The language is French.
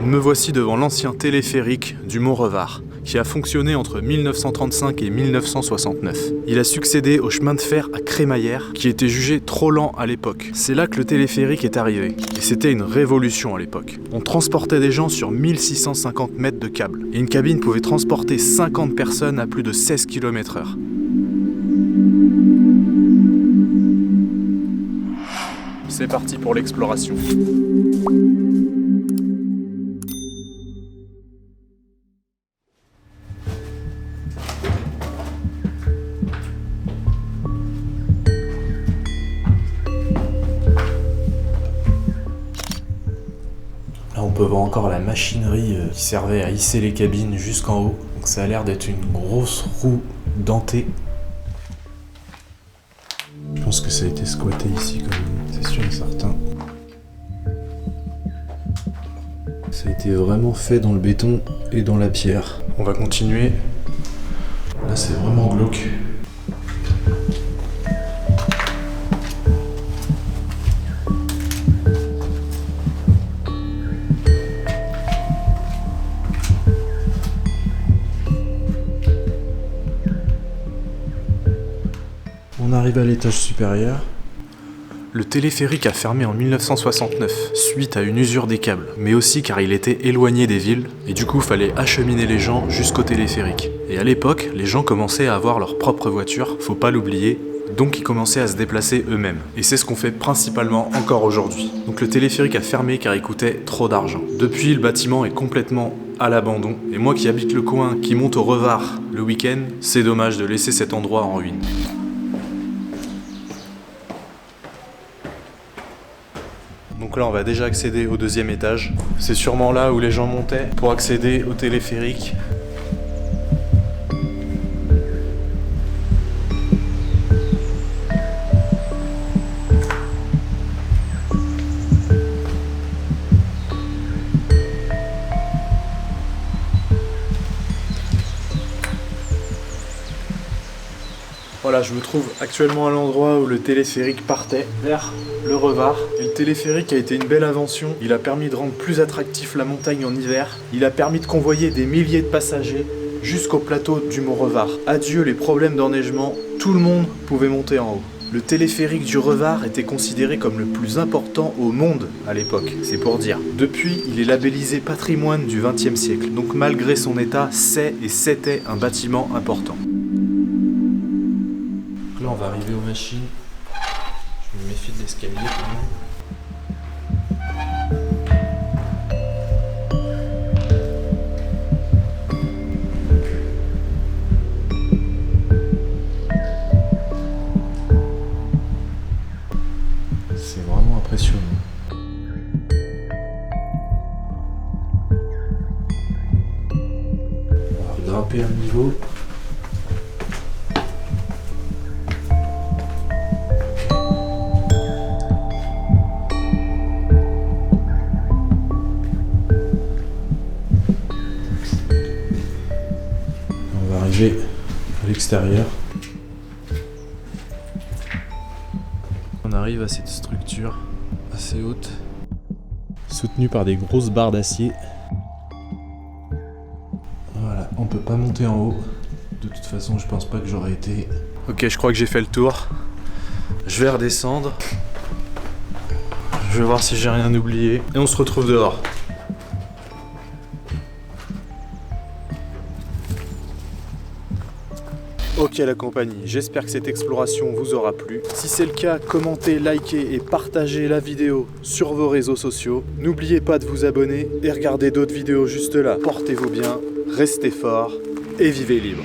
Me voici devant l'ancien téléphérique du Mont-Revard, qui a fonctionné entre 1935 et 1969. Il a succédé au chemin de fer à Crémaillère, qui était jugé trop lent à l'époque. C'est là que le téléphérique est arrivé, et c'était une révolution à l'époque. On transportait des gens sur 1650 mètres de câble, et une cabine pouvait transporter 50 personnes à plus de 16 km/h. C'est parti pour l'exploration. Là on peut voir encore la machinerie qui servait à hisser les cabines jusqu'en haut. Donc ça a l'air d'être une grosse roue dentée. Je pense que ça a été squatté ici quand même, c'est sûr et certain. Ça a été vraiment fait dans le béton et dans la pierre. On va continuer. Là c'est vraiment glauque. On arrive à l'étage supérieur. Le téléphérique a fermé en 1969, suite à une usure des câbles, mais aussi car il était éloigné des villes, et du coup fallait acheminer les gens jusqu'au téléphérique. Et à l'époque, les gens commençaient à avoir leur propre voiture, faut pas l'oublier, donc ils commençaient à se déplacer eux-mêmes. Et c'est ce qu'on fait principalement encore aujourd'hui. Donc le téléphérique a fermé car il coûtait trop d'argent. Depuis, le bâtiment est complètement à l'abandon, et moi qui habite le coin, qui monte au Revard le week-end, c'est dommage de laisser cet endroit en ruine. Donc là on va déjà accéder au deuxième étage. C'est sûrement là où les gens montaient pour accéder au téléphérique. Voilà, je me trouve actuellement à l'endroit où le téléphérique partait vers le Revard. Et le téléphérique a été une belle invention. Il a permis de rendre plus attractif la montagne en hiver. Il a permis de convoyer des milliers de passagers jusqu'au plateau du Mont-Revard. Adieu les problèmes d'enneigement, tout le monde pouvait monter en haut. Le téléphérique du Revard était considéré comme le plus important au monde à l'époque, c'est pour dire. Depuis, il est labellisé patrimoine du XXe siècle. Donc malgré son état, c'est et c'était un bâtiment important. Là on va arriver aux machines. Je me méfie de l'escalier quand même. C'est vraiment impressionnant. On va grimper un niveau. À l'extérieur. On arrive à cette structure assez haute, soutenue par des grosses barres d'acier. Voilà, on peut pas monter en haut. De toute façon, je pense pas que j'aurais été. Ok, je crois que j'ai fait le tour. Je vais redescendre. Je vais voir si j'ai rien oublié. Et on se retrouve dehors. Ok la compagnie, j'espère que cette exploration vous aura plu. Si c'est le cas, commentez, likez et partagez la vidéo sur vos réseaux sociaux. N'oubliez pas de vous abonner et regardez d'autres vidéos juste là. Portez-vous bien, restez forts et vivez libre.